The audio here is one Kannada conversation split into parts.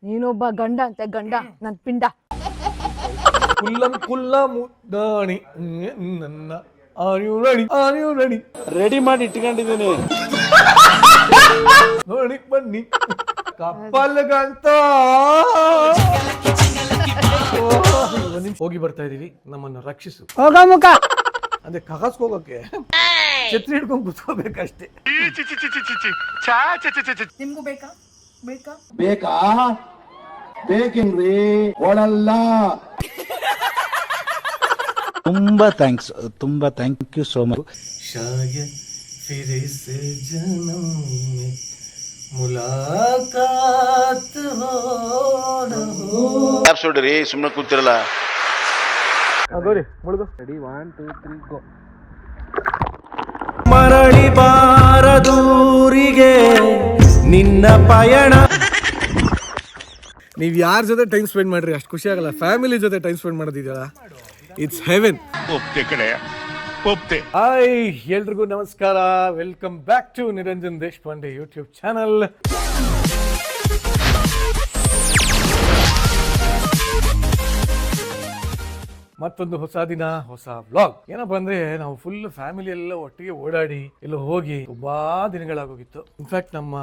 ನೀನೊಬ್ಬ ಗಂಡ ಅಂತೆ ಗಂಡ ನನ್ ಪಿಂಡ. ಕುಲ್ಲ ಮುದ್ದಾಣಿ ನನ್ನ ರೆಡಿ ರೆಡಿ ಮಾಡಿ ಇಟ್ಕೊಂಡಿದ್ದೀನಿ ನೋಡಿ ಬನ್ನಿ ಕಪ್ಪಲ್ಗಂತ ಹೋಗಿ ಬರ್ತಾ ಇದೀವಿ, ನಮ್ಮನ್ನು ರಕ್ಷಿಸು. ಹೋಗ ಮುಖ ಅಂದ್ರೆ ಕಗಸ್ಕೋಗಕ್ಕೆ ಛತ್ರಿ ಹಿಡ್ಕೊಂಡ್ ಕುತ್ಕೋಬೇಕಷ್ಟೇ. ನಿಮ್ಗೂ ಬೇಕಾ ಬೇಕಾ ಬೇಕಾ ಬೇಕೇನ್ರಿ ಕೊಡಲ್ಲ. ತುಂಬಾ ಥ್ಯಾಂಕ್ ಯು ಸೋ ಮಚ್. ಶಾಯದ್ ಫಿರ್ ಸೆ ಜನಮ್ ಮೇ ಮುಲಾಕಾತ್ ಹೋ ನ ಹೋ. ಯಾಪ್ ಸುಡ್ರಿ ಸುಮ್ಮನೆ ಕೂತಿರಲ್ಲ. ಗೌರಿ ಮುಳುಗು. Ready 1 2 3 go. ಮರಳಿ ಬಾರದೂರಿಗೆ ನಿನ್ನ ಪಯಣ. ನೀವು ಯಾರ ಜೊತೆ ಟೈಮ್ ಸ್ಪೆಂಡ್ ಮಾಡ್ರಿ ಅಷ್ಟು ಖುಷಿ ಆಗಲ್ಲ. ಫ್ಯಾಮಿಲಿ ಜೊತೆ ಟೈಮ್ ಸ್ಪೆಂಡ್ ಮಾಡೋದಿದೆಯಲ್ಲ, ಇಟ್ಸ್ ಹೆವೆನ್. ಹಾಯ್ ಎಲ್ರಿಗೂ ನಮಸ್ಕಾರ, welcome back to Niranjan Deshpande YouTube channel. ಮತ್ತೊಂದು ಹೊಸ ದಿನ ಹೊಸ ವ್ಲಾಗ್. ಏನಪ್ಪ ಅಂದ್ರೆ ನಾವು ಫುಲ್ ಫ್ಯಾಮಿಲಿ ಎಲ್ಲ ಒಟ್ಟಿಗೆ ಓಡಾಡಿ ಎಲ್ಲ ಹೋಗಿ ತುಂಬಾ ದಿನಗಳಾಗೋಗಿತ್ತು. ಇನ್ಫ್ಯಾಕ್ಟ್ ನಮ್ಮ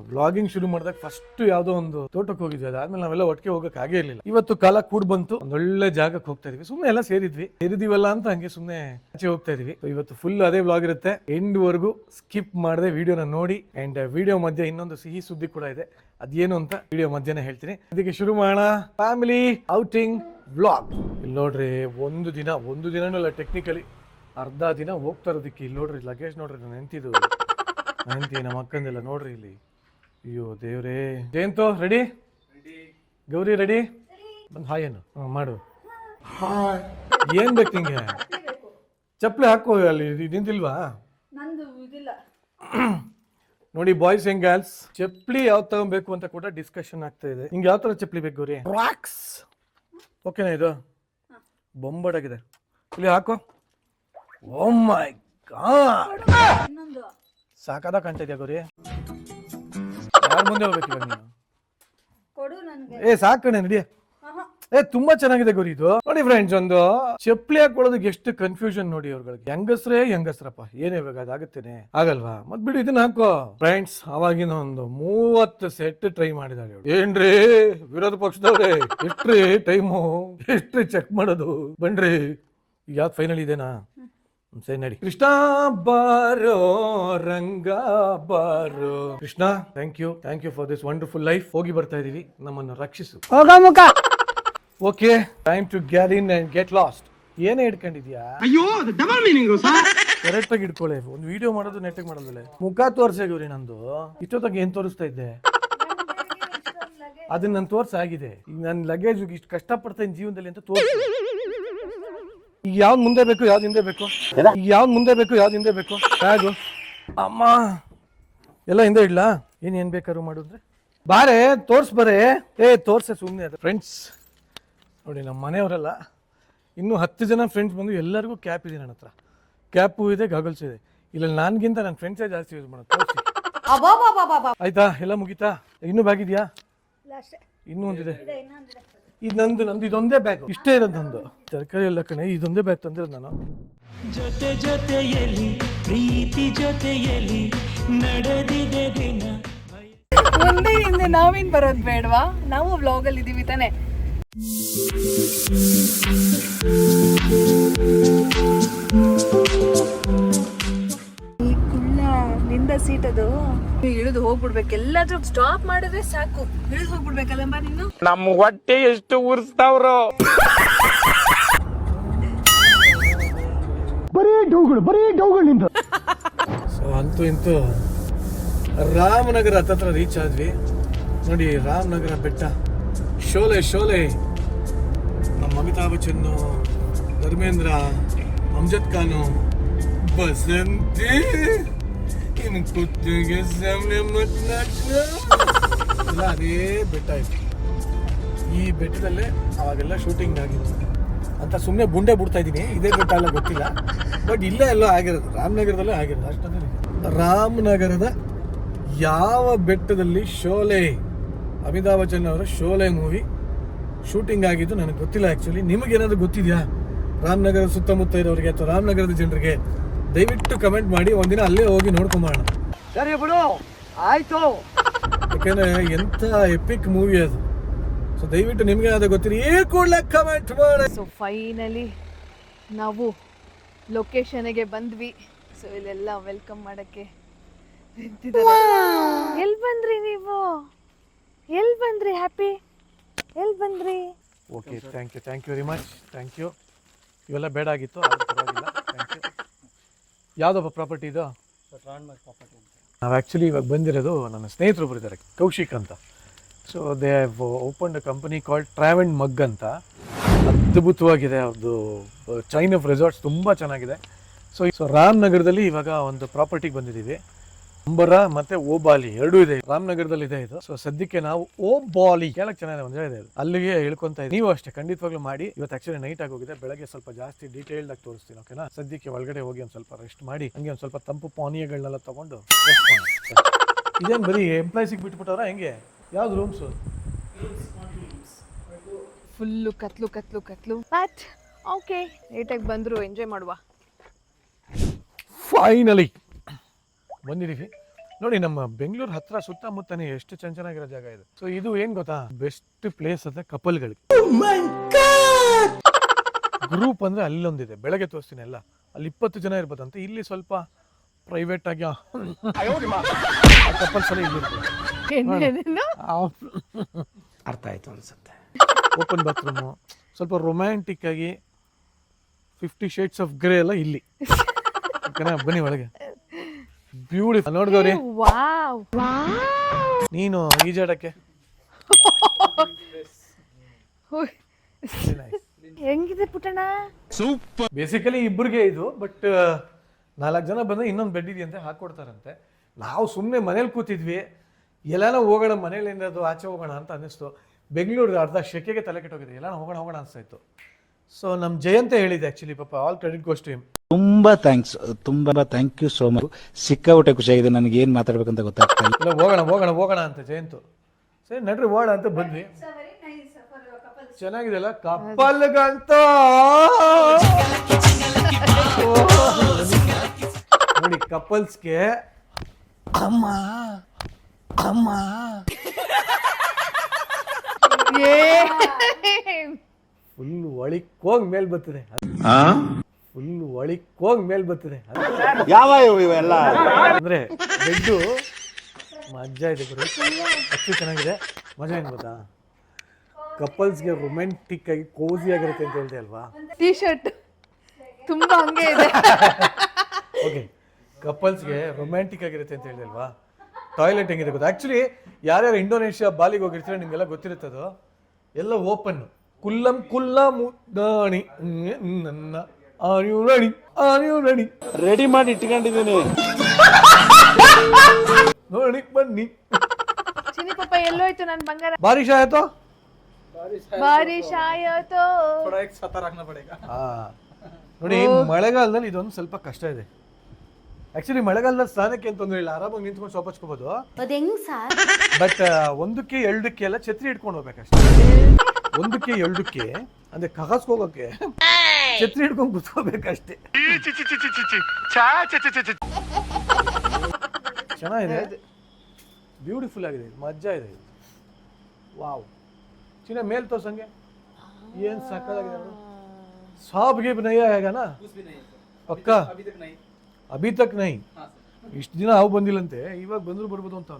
ವ್ಲಾಗಿಂಗ್ ಶುರು ಮಾಡಿದಾಗ ಫಸ್ಟ್ ಯಾವ್ದೋ ಒಂದು ತೋಟಕ್ಕೆ ಹೋಗಿದ್ವಿ. ಅದಾದ್ಮೇಲೆ ನಾವೆಲ್ಲ ಒಟ್ಟಿಗೆ ಹೋಗಕ್ ಆಗೇ ಇರ್ಲಿಲ್ಲ. ಇವತ್ತು ಕಾಲ ಕೂಡ್ ಬಂತು, ಒಂದೊಳ್ಳೆ ಜಾಗಕ್ಕೆ ಹೋಗ್ತಾ ಇದೀವಿ. ಸುಮ್ನೆ ಎಲ್ಲ ಸೇರಿದೀವಲ್ಲ ಅಂತ ಹಂಗೆ ಸುಮ್ನೆ ಆಚೆ ಹೋಗ್ತಾ ಇದೀವಿ. ಇವತ್ತು ಫುಲ್ ಅದೇ ವ್ಲಾಗ್ ಇರುತ್ತೆ. ಎಂಡ್ ವರ್ಗು ಸ್ಕಿಪ್ ಮಾಡದೆ ವಿಡಿಯೋನ ನೋಡಿ. ಅಂಡ್ ವಿಡಿಯೋ ಮಧ್ಯೆ ಇನ್ನೊಂದು ಸಿಹಿ ಸುದ್ದಿ ಕೂಡ ಇದೆ, ಅದೇನು ಅಂತ ವಿಡಿಯೋ ಮಧ್ಯೆ ಹೇಳ್ತೀನಿ. ಅದಕ್ಕೆ ಶುರು ಮಾಡೋಣ ಫ್ಯಾಮಿಲಿ ಔಟಿಂಗ್ ವ್ಲಾಗ್. ಇಲ್ಲಿ ನೋಡ್ರಿ, ಒಂದು ದಿನನೂ ಅಲ್ಲ, ಟೆಕ್ನಿಕಲಿ ಅರ್ಧ ದಿನ ಹೋಗ್ತಾ ಇರೋದಕ್ಕೆ. ಇಲ್ಲಿ ನೋಡ್ರಿ ಲಗೇಜ್ ನೋಡ್ರಿ, ನಾನು ನೆಂತಿ ನಮ್ಮ ಅಕ್ಕಂದೆಲ್ಲ ನೋಡ್ರಿ ಇಲ್ಲಿ. ಅಯ್ಯೋ ದೇವ್ರೇ. ಜಯಂತು ರೆಡಿ? ಗೌರಿ ರೆಡಿ? ಬಂದು ಹಾಯ್ ಏನು ಮಾಡು. ಏನ್ ಬೇಕು ನಿಂಗೆ? ಚಪ್ಪಲಿ ಹಾಕೋ, ಅಲ್ಲಿ ನಿಂತಿಲ್ವಾ? ನೋಡಿ ಬಾಯ್ಸ್ ಅಂಡ್ ಗರ್ಲ್ಸ್, ಚಪ್ಪಲಿ ಯಾವ ತಗೊಬೇಕು ಅಂತ ಕೂಡ ಡಿಸ್ಕಷನ್ ಆಗ್ತಾ ಇದೆ. ನಿಂಗೆ ಯಾವ ತರ ಚಪ್ಪಲಿ ಬೇಕು ಗೌರಿ? ರಾಕ್ಸ್ ಓಕೆನಾ? ಇದು ಬೊಂಬಡಾಗಿದೆ, ಇಲ್ಲಿ ಹಾಕೋ. ಓ ಮೈ ಗಾಡ್, ಸಾಕಾದ ಕಾಣ್ತಾ ಇದೆಯಾ ಗೌರಿ? ಯಾರ ಮುಂದೆ ಹೋಗ್ಬೇಕು ಇವಾಗ ನೀನು? ಸಾಕಣೆ ನಡಿ. ತುಂಬಾ ಚೆನ್ನಾಗಿದೆ ಗೌರಿ ಇದು. ನೋಡಿ ಫ್ರೆಂಡ್ಸ್, ಒಂದು ಚಪ್ಪಲಿ ಹಾಕೊಳ್ಳೋದಕ್ಕೆ ಎಷ್ಟು ಕನ್ಫ್ಯೂಷನ್ ನೋಡಿ ಅವ್ರಿಗೆ. ಹೆಂಗಸ್ರಪ್ಪ ಏನೇ ಇವಾಗ ಅದಾಗುತ್ತೇನೆ ಆಗಲ್ವಾ? ಮತ್ ಬಿಡು ಇದನ್ನ ಹಾಕೋ. ಫ್ರೆಂಡ್ಸ್, ಅವಾಗಿನ ಒಂದು 30 ಸೆಟ್ ಟ್ರೈ ಮಾಡಿದಾಳೆ. ಏನ್ರಿ ವಿರೋಧ ಪಕ್ಷದವ್ರೆ, ಎಷ್ಟ್ರಿ ಟೈಮು, ಎಷ್ಟ್ರಿ ಚೆಕ್ ಮಾಡೋದು? ಬನ್ರಿ, ಯಾವ್ದು ಫೈನಲ್ ಇದೆನಾ? ಸರಿ ನಡಿ. ಕೃಷ್ಣ ಬಾರೋ ರಂಗ ಬಾರೋ. Krishna, thank you for this wonderful life. ಹೋಗಿ ಬರ್ತಾ ಇದೀವಿ, ನಮ್ಮನ್ನು ರಕ್ಷಿಸು. ಹೋಗ ಮುಖ. Okay, time to get in and get lost. ಏನೇ ಹಿಡ್ಕೊಂಡಿದ್ಯಾ? ಅಯ್ಯೋ ಡಬಲ್ ಮೀನಿಂಗ್ ಸರ್. ಕರೆಕ್ಟ್ ಆಗಿ ಹಿಡ್ಕೊಳ್ಳೆ. ಒಂದು ವಿಡಿಯೋ ಮಾಡೋದು ನೆಟ್ಟಿಗೆ ಮಾಡೋದಿಲ್ಲ. ಮುಖ ತೋರ್ಸೇ ಗೌರಿ ನಂದು. ಇಷ್ಟೊತ್ತಾಗ ಏನ್ ತೋರಿಸ್ತಾ ಇದ್ದೆ? ಅದನ್ನ ನಾನು ತೋರ್ಸಾಗಿದೆ. ಈಗ ನನ್ನ ಲಗೇಜ್ ಇಷ್ಟು ಕಷ್ಟಪಡ್ತೇನೆ ಜೀವನದಲ್ಲಿ ಅಂತ ತೋರ್ಸ. ಈಗ ಯಾವ್ದು ಮುಂದೆ ಬೇಕು, ಯಾವ್ದು ಹಿಂದೆ ಬೇಕು? ಬ್ಯಾಗು ಅಮ್ಮ ಎಲ್ಲ ಹಿಂದೆ ಇಡ್ಲಾ? ಏನ್ ಬೇಕಾದ್ರು ಮಾಡಿದ್ರೆ ಬಾರೆ ತೋರ್ಸ್ ಬರೇ. ತೋರ್ಸೆ ಸುಮ್ಮನೆ ಅದು. ಫ್ರೆಂಡ್ಸ್ ನೋಡಿ, ನಮ್ಮ ಮನೆಯವರೆಲ್ಲ ಇನ್ನೂ 10 ಜನ ಫ್ರೆಂಡ್ಸ್ ಬಂದು ಎಲ್ಲರಿಗೂ ಕ್ಯಾಪ್ ಇದೆ. ನನ್ನ ಹತ್ರ ಕ್ಯಾಪು ಇದೆ, ಗಾಗಲ್ಸ್ ಇದೆ. ಇಲ್ಲ ನನ್ಗಿಂತ ನನ್ನ ಫ್ರೆಂಡ್ಸೇ ಜಾಸ್ತಿ ಯೂಸ್ ಮಾಡೋದು. ತೋರಿಸಿ ಆಯ್ತಾ? ಎಲ್ಲ ಮುಗೀತಾ? ಇನ್ನೂ ಬ್ಯಾಗ್ ಇದೆಯಾ? ಇನ್ನೂ ಒಂದಿದೆ. ಇದು ನಂದು ಇದೊಂದೇ ಬ್ಯಾಗ್, ಇಷ್ಟೇ ಇರೋದು ನಂದು. ತರಕಾರಿ ಎಲ್ಲ ಕಣೆ, ಇದೊಂದೇ ಬ್ಯಾಗ್ ತಂದಿರೋದು ನಾನು. ಜೊತೆಯಲ್ಲಿ ಪ್ರೀತಿ ಜೊತೆಯಲ್ಲಿ ನಡೆದಿದೆ ದಿನ. ಮುಂದೆ ಹಿಂದೆ ನಾವೇನ್ ಬರೋದ್ ಬೇಡವಾ? ನಾವು ವ್ಲಾಗ್ ಅಲ್ಲಿ ಇದೀವಿ ತಾನೆ. ಈ ಕುಳ್ಳ ನಿಂದ ಸೀಟ್ ಅದು. ಇಳಿದು ಹೋಗ್ಬಿಡ್ಬೇಕು. ಎಲ್ಲಾದ್ರೂ ಸ್ಟಾಪ್ ಮಾಡಿದ್ರೆ ಸಾಕು, ಇಳಿದು ಹೋಗ್ಬಿಡ್ಬೇಕಲ್ಲಮ್ಮ ನೀನು. ನಮ್ಮ ಹೊಟ್ಟೆ ಎಷ್ಟು ಉರ್ಸ್ತಾವ್ರು. ಬರೀ ಡೌಗಳಿಂದ. ಸೊ ಅಂತೂ ಇಂತೂ ರಾಮನಗರ ಹತ್ತತ್ರ ರೀಚ್ ಆದ್ವಿ. ನೋಡಿ, ರಾಮನಗರ ಬೆಟ್ಟ. ಶೋಲೆ ನಮ್ಮ ಅಮಿತಾಬ್ ಬಚ್ಚನ್, ಧರ್ಮೇಂದ್ರ, ಅಮ್ಜದ್ ಖಾನು, ಬಸಂತಿ, ಇನ್ನು ಕುತ್ತಿಗೆ ಸಾಮ್ನೆ ಎಲ್ಲ ಅದೇ ಬೆಟ್ಟ ಇತ್ತು. ಈ ಬೆಟ್ಟದಲ್ಲೇ ಅವಾಗೆಲ್ಲ ಶೂಟಿಂಗ್ ಆಗಿತ್ತು ಅಂತ ಸುಮ್ಮನೆ ಬುಂಡೆ ಬಿಡ್ತಾ ಇದ್ದೀನಿ. ಇದೇ ಬೆಟ್ಟ ಎಲ್ಲ ಗೊತ್ತಿಲ್ಲ, ಬಟ್ ಇಲ್ಲೇ ಎಲ್ಲ ಆಗಿರೋದು, ರಾಮನಗರದಲ್ಲೇ ಆಗಿರೋದು. ಅಷ್ಟೊಂದು ರಾಮನಗರದ ಯಾವ ಬೆಟ್ಟದಲ್ಲಿ ಶೋಲೆ ಅಮಿತಾಬ್ ಬಚ್ಚನ್ ಅವರ ಶೋಲೆ ಮೂವಿ ಶೂಟಿಂಗ್ ಆಗಿದ್ದು ನನಗೆ ಗೊತ್ತಿಲ್ಲ ಆ್ಯಕ್ಚುಲಿ. ನಿಮಗೇನಾದರೂ ಗೊತ್ತಿದೆಯಾ ರಾಮನಗರ ಸುತ್ತಮುತ್ತ ಇರೋರಿಗೆ ಅಥವಾ ರಾಮನಗರದ ಜನರಿಗೆ? ದಯವಿಟ್ಟು ಕಮೆಂಟ್ ಮಾಡಿ, ಒಂದಿನ ಅಲ್ಲೇ ಹೋಗಿ ನೋಡ್ಕೊಂಬೋಣ. ಸರಿ ಬಿಡು, ಆಯ್ತು. ಯಾಕೆಂದರೆ ಎಂಥ ಎಪಿಕ್ ಮೂವಿ ಅದು. ಸೊ ದಯವಿಟ್ಟು ನಿಮಗೆ ಅದು ಗೊತ್ತಿರಿ ಈ ಕೂಡಲೇ ಕಮೆಂಟ್ ಮಾಡಿ. ಸೊ ಫೈನಲಿ ನಾವು ಲೊಕೇಶನ್ಗೆ ಬಂದ್ವಿ. ಸೊ ಇಲ್ಲೆಲ್ಲ ವೆಲ್ಕಮ್ ಮಾಡೋಕ್ಕೆ ಎಲ್ಲಿ ಬಂದ್ರಿ ನೀವು? ಎಲ್ಲಿ ಬಂದ್ರಿ ಹ್ಯಾಪಿ? ಎಲ್ಲಿ ಬಂದ್ರಿ? Okay, thank you very much. Thank you. ಇವೆಲ್ಲ ಬೇಡ ಆಗಿತ್ತು, ಪರವಾಗಿಲ್ಲ. Thank you. ಯಾವುದಪ್ಪ ಪ್ರಾಪರ್ಟಿ ಇದು? ನಾವು ಆ್ಯಕ್ಚುಲಿ ಇವಾಗ ಬಂದಿರೋದು, ನನ್ನ ಸ್ನೇಹಿತರು ಬರಿದ್ದಾರೆ, ಕೌಶಿಕ್ ಅಂತ. So they have opened a company called Travend mug ಅಂತ. ಅದ್ಭುತವಾಗಿದೆ ಅವ್ರದ್ದು. ಚೈನ್ ಆಫ್ ರೆಸಾರ್ಟ್ಸ್ ತುಂಬ ಚೆನ್ನಾಗಿದೆ. ಸೊ ರಾಮನಗರದಲ್ಲಿ ಇವಾಗ ಒಂದು ಪ್ರಾಪರ್ಟಿಗೆ ಬಂದಿದ್ದೀವಿ. ಅಂಬರ ಮತ್ತು ಓಬಾಲಿ ಎರಡೂ ಇದೆ, ರಾಮನಗರದಲ್ಲಿ ಇದೆ ಇದು. ಸೊ ಸದ್ಯಕ್ಕೆ ನಾವು ಓಬಾಲಿ ಕೇಳಕ್ಕೆ ಚೆನ್ನಾಗಿದೆ, ಒಂದು ಇದೆ, ಅಲ್ಲಿಗೆ ಹೇಳ್ಕೊಂತ ಇದ್ದೀವಿ. ನೀವು ಅಷ್ಟೇ ಖಂಡಿತವಾಗ್ಲೂ ಮಾಡಿ. ಇವತ್ತು ಆ್ಯಕ್ಚುಲಿ ನೈಟ್ ಆಗೋಗಿದೆ, ಬೆಳಗ್ಗೆ ಸ್ವಲ್ಪ ಜಾಸ್ತಿ ಡೀಟೇಲ್ಡ್ ಆಗಿ ತೋರಿಸ್ತೀನಿ, ಓಕೆನಾ? ಸದ್ಯಕ್ಕೆ ಒಳಗಡೆ ಹೋಗಿ ಒಂದು ಸ್ವಲ್ಪ ರೆಸ್ಟ್ ಮಾಡಿ, ಹಂಗೆ ಒಂದು ಸ್ವಲ್ಪ ತಂಪು ಪಾನೀಯಗಳನ್ನೆಲ್ಲ ತೊಗೊಂಡು ರೆಸ್ಟ್ ಮಾಡಿ. ಇದೇನು ಬರೀ ಎಂಪ್ಲಾಯ್ಸಿಗೆ ಬಿಟ್ಬಿಟ್ಟವ್ರ ಹೆಂಗೆ? ಯಾವ್ದು ರೂಮ್ಸು? ಫುಲ್ಲು ಕತ್ಲು ಬಟ್ ಓಕೆ, ನೀಟಾಗಿ ಬಂದರು, ಎಂಜಾಯ್ ಮಾಡುವ. ಫೈನಲಿ ಬಂದಿದ್ದೀವಿ ನೋಡಿ. ನಮ್ಮ ಬೆಂಗಳೂರು ಹತ್ರ ಸುತ್ತಮುತ್ತನೇ ಎಷ್ಟು ಚೆನ್ನಾಗಿರೋ ಜಾಗ ಇದೆ. ಸೊ ಇದು ಏನ್ ಗೊತ್ತಾ, ಬೆಸ್ಟ್ ಪ್ಲೇಸ್ ಅಂತ ಕಪಲ್ಗಳಿಗೆ. ಗ್ರೂಪ್ ಅಂದ್ರೆ ಅಲ್ಲೊಂದಿದೆ, ಬೆಳಗ್ಗೆ ತೋರಿಸ್ತೀನಿ ಎಲ್ಲ. ಅಲ್ಲಿ 20 ಜನ ಇರ್ಬೋದಂತೆ. ಇಲ್ಲಿ ಸ್ವಲ್ಪ ಪ್ರೈವೇಟ್ ಆಗಿ ಕಪಲ್ಸ್ ಎಲ್ಲ ಇಲ್ಲಿ ಅರ್ಥ ಆಯ್ತು ಅನ್ಸುತ್ತೆ. ಓಪನ್ ಬಾತ್ರೂಮು, ಸ್ವಲ್ಪ ರೊಮ್ಯಾಂಟಿಕ್ ಆಗಿ 50 ಶೇಡ್ಸ್ ಆಫ್ ಗ್ರೇ ಎಲ್ಲ ಇಲ್ಲಿ. ಓಕೆನಾ? ಬನ್ನಿ ಒಳಗೆ. ಬ್ಯೂಟಿಫುಲ್ ನೋಡ್ದವ್ರಿ. ವಾವ್, ನೀನು ಈಜಾಡಕ್ಕೆ ಹೆಂಗಿದೆ ಪುಟ್ಟಣ? ಬೇಸಿಕಲಿ ಇಬ್ಬರಿಗೆ ಇದು, ಬಟ್ 4 ಜನ ಬಂದ್ರೆ ಇನ್ನೊಂದು ಬೆಡ್ ಇದೆಯಂತೆ, ಹಾಕೊಡ್ತಾರಂತೆ. ನಾವು ಸುಮ್ಮನೆ ಮನೇಲಿ ಕೂತಿದ್ವಿ, ಎಲ್ಲಾನ ಹೋಗೋಣ, ಮನೇಲಿ ಏನಾದ್ರು ಆಚೆ ಹೋಗೋಣ ಅಂತ ಅನ್ನಿಸ್ತು. ಬೆಂಗಳೂರು ಅರ್ಧ ಶೆಕೆಗೆ ತಲೆ ಕೆಟ್ಟೋಗಿದೆ, ಎಲ್ಲಾನ ಹೋಗೋಣ ಅನಿಸ್ತಾಯಿತ್ತು. ಸೊ ನಮ್ಮ ಜಯಂತ ಹೇಳಿದೆ ಆ್ಯಕ್ಚುಲಿ, ಪಾಪ all credit goes to him. ತುಂಬಾ ಥ್ಯಾಂಕ್ಸ್, ತುಂಬಾ ಥ್ಯಾಂಕ್ ಯು ಸೋ ಮಚ್. ಸಿಕ್ಕಾಪಟ್ಟೆ ಖುಷಿಯಾಗಿದೆ, ನನಗೆ ಏನು ಮಾತಾಡ್ಬೇಕಂತ ಗೊತ್ತಾಗ್ತಾ ಇಲ್ಲ. ಇಲ್ಲ ಹೋಗೋಣ ಅಂತ ಜಯಂತು. ಸರಿ ನಡ್ರಿ ಹೋಗೋಣ ಅಂತ ಬಂದ್ವಿ. ಚೆನ್ನಾಗಿದೆ ಅಲ್ಲ ಕಪ್ಪಲ್ಗಂತ ನೋಡಿ. ಕಪಲ್ಸ್ಗೆ ಅಮ್ಮ ಅಮ್ಮ ಫುಲ್ ಒಳಿಕೋಗ್ ಮೇಲ್ ಬರ್ತದೆ, ಫುಲ್ ಒಳಿಕೋಗ್ ಮೇಲ್ ಬರ್ತದೆ. ಯಾವ ಇವೆಲ್ಲ ಅಂದ್ರೆ ಬೆಡ್ಡು ಮಜಾ ಇದೆ ಗುರು, ಅಷ್ಟು ಚೆನ್ನಾಗಿದೆ. ಮಜಾ ಏನ್ ಗೊತ್ತಾ, ಕಪಲ್ಸ್ಗೆ ರೊಮ್ಯಾಂಟಿಕ್ ಆಗಿ ಕೋಸಿ ಆಗಿರುತ್ತೆ ಅಂತ ಹೇಳ್ದೆ ಅಲ್ವಾ? ಟೀ ಶರ್ಟ್ ತುಂಬಾ ಹಂಗೆ ಇದೆ. ಓಕೆ, ಕಪಲ್ಸ್ಗೆ ರೊಮ್ಯಾಂಟಿಕ್ ಆಗಿರುತ್ತೆ ಅಂತ ಹೇಳಿದೆ ಅಲ್ವಾ? ಟಾಯ್ಲೆಟ್ ಹೆಂಗಿದೆ ಗೊತ್ತಾ? ಆ್ಯಕ್ಚುಲಿ ಯಾರ್ಯಾರು ಇಂಡೋನೇಷ್ಯಾ ಬಾಲಿಗೆ ಹೋಗಿರ್ತೀರ ನಿಮಗೆಲ್ಲ ಗೊತ್ತಿರುತ್ತದು. ಎಲ್ಲ ಓಪನ್, ಕುಲ್ಲ ಮುದ್ದಾಣಿ ನನ್ನ ಆರ್ಯು ರೆಡಿ ರೆಡಿ ಮಾಡಿ ಇಟ್ಕೊಂಡಿದ್ದೀನಿ ನೋಡಿ ಬನ್ನಿ. ಚಿನಿ ಪಾಪ ಎಲ್ಲೋಯ್ತು ನನ್ನ ಬಂಗಾರ? ಬಾರಿಶ್ ಆಯ್ತು, ಬಾರಿಶ್ ಆಯ್ತು. ನೋಡಿ ಮಳೆಗಾಲದಲ್ಲಿ ಇದೊಂದು ಸ್ವಲ್ಪ ಕಷ್ಟ ಇದೆ. ಆಕ್ಚುಲಿ ಮಳೆಗಾಲದಲ್ಲಿ ಸ್ನಾನಕ್ಕೆ ಏನು ತೊಂದರೆ ಇಲ್ಲ, ಆರಾಮಾಗಿ ನಿಂತ್ಕೊಂಡು ಸೋಪ್ ಹಚ್ಕೋಬಹುದು. ಬಟ್ 1ಕ್ಕೆ 2ಕ್ಕೆ ಎಲ್ಲ ಛತ್ರಿ ಹಿಡ್ಕೊಂಡು ಹೋಗ್ಬೇಕಷ್ಟೇ. 1ಕ್ಕೆ 2ಕ್ಕೆ ಅಂದ್ರೆ ಕಗಸ್ಗೆ ಹೋಗೋಕೆ ಛತ್ರಿ ಹಿಡ್ಕೊಂಡು ಕೂತ್ಕೋಬೇಕಷ್ಟೇ. ಚೆನ್ನಾಗಿದೆ, ಬ್ಯೂಟಿಫುಲ್ ಆಗಿದೆ, ಮಜಾ ಇದೆ. ವಾವ್, ಚಿನ್ನ ಮೇಲ್ ತೋರ್ಸಂಗೆ ಏನ್ ಸಾಕಾಗಿದೆ. ಸಾಬ್ ಗಿಬ್ ನೈ ಆಗ ನಾ ಪಕ್ಕಾ? ಅಭಿ ತಕ್ ನೈ. ಇಷ್ಟು ದಿನ ಅವು ಬಂದಿಲ್ಲಂತೆ, ಇವಾಗ ಬಂದ್ರು ಬರ್ಬೋದು ಅಂತ.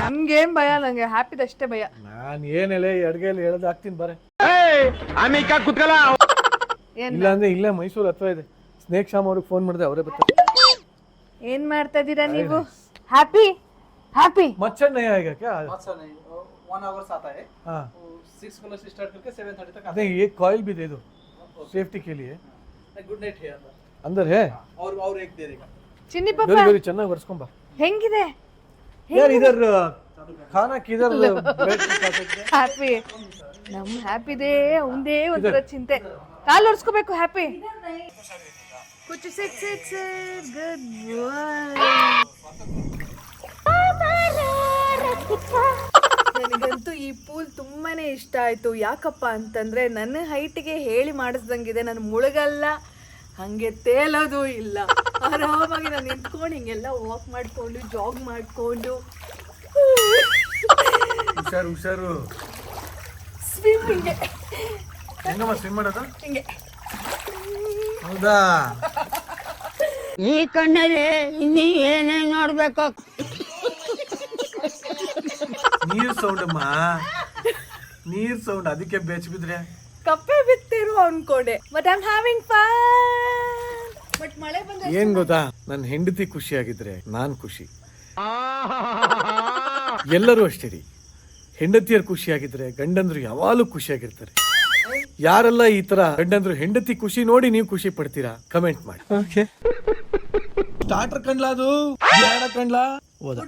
ನಮ್ಗೇನ್ ಭಯ, ನಂಗೆ ಹ್ಯಾಪಿದಷ್ಟೇ ಭಯ. ನಾನ್ ಏನೆಲ್ಲ ಅಡ್ಗೆಯಲ್ಲಿ ಹೇಳೋದು ಹಾಕ್ತೀನಿ ಬಾರೆ. ಏನ್ ಇಲ್ಲ ಅಂದ್ರೆ ಇಲ್ಲೇ ಮೈಸೂರು ಹತ್ರ ಇದೆ, ಸ್ನೇಕ್ ಶಾಮ್ ಅವ್ರಿಗೆ ಫೋನ್ ಮಾಡಿದೆ, ಅವರೇ ಬರ್ತಾರೆ. ಏನ್ ಮಾಡ್ತಾ ಇದೀರಾ ನೀವು? ಹ್ಯಾಪಿ ಹ್ಯಾಪಿ मच्छर नहीं आएगा क्या? मच्छर नहीं, 1 आवर्स आता है। हाँ, 6 से स्टार्ट करके 7:30 तक आता नहीं ये कॉइल भी दे दो सेफ्टी के लिए. है। गुड नाइट है अंदर है और एक दे देगा। ಚಿನ್ನಿ ಪಾಪ वेरी ಚೆನ್ನಾಗಿ ಬರ್ಸ್ಕೊಂಬ. ಹೆಂಗಿದೆ यार इधर खाना किधर बैठ के खा सकते हैं? ಹ್ಯಾಪಿ ನಮ್ ಹ್ಯಾಪಿದೆ, ಒಂದೇ ಒಂಥರ ಚಿಂತೆ. ಕಾಲು ಒರ್ಸ್ಕೋಬೇಕು ಹ್ಯಾಪಿ. ಕುಚ್ ಸಿಟ್ ಗುಡ್ ಬಾಯ್. ನನಗಂತೂ ಈ ಪೂಲ್ ತುಂಬಾನೇ ಇಷ್ಟ ಆಯ್ತು. ಯಾಕಪ್ಪ ಅಂತಂದ್ರೆ ನನ್ನ ಹೈಟ್ಗೆ ಹೇಳಿ ಮಾಡಿಸ್ದಂಗಿದೆ. ನಾನು ಮುಳುಗಲ್ಲ, ಹಂಗೆ ತೇಲೋದು ಇಲ್ಲ. ಆರಾಮಾಗಿ ನಾನು ನಿಂತ್ಕೊಂಡು ಹಿಂಗೆಲ್ಲ ವಾಕ್ ಮಾಡ್ಕೊಂಡು ಜಾಗ್ ಮಾಡ್ಕೊಂಡು ಹುಷಾರು ಸ್ವಿಮ್ಮಿಂಗ್ ಹೆಂಗಮ್ಮ ಸ್ವಿಮ್ ಮಾಡೋದು? ಹಿಂಗೆ ಹೌದಾ? ಈ ಕಣ್ಣಲ್ಲಿ ಇನ್ನೀ ಏನೇನ್ ನೋಡ್ಬೇಕು. ನೀರ್ ಸೌಂಡ್ ಅಮ್ಮ, ನೀರ್ ಸೌಂಡ್, ಅದಕ್ಕೆ ಬೆಚ್ಚ ಬಿದ್ರೆ ಕಪ್ಪೆ ಬಿತ್ತಿರು ಅನ್ಕೊಂಡೆ. But I am having fun. But ಮಳೆ ಬಂದ ಏನ್ ಗೊತ್ತಾ, ನನ್ನ ಹೆಂಡತಿ ಖುಷಿಯಾಗಿದ್ರೆ ನಾನ್ ಖುಷಿ. ಎಲ್ಲರೂ ಅಷ್ಟೇ ರೀ, ಹೆಂಡತಿಯರು ಖುಷಿಯಾಗಿದ್ರೆ ಗಂಡಂದ್ರು ಯಾವಾಗಲೂ ಖುಷಿಯಾಗಿರ್ತಾರೆ. ಯಾರೆಲ್ಲ ಈ ತರ ಗಂಡಂದ್ರು ಹೆಂಡತಿ ಖುಷಿ ನೋಡಿ ನೀವು ಖುಷಿ ಪಡ್ತೀರಾ ಕಮೆಂಟ್ ಮಾಡಿ. ಸ್ಟಾರ್ಟರ್ ಕಂಡ್ಲಾ, ಅದು ಯಾರ ಕಂಡ್ಲಾ? ಹೋದ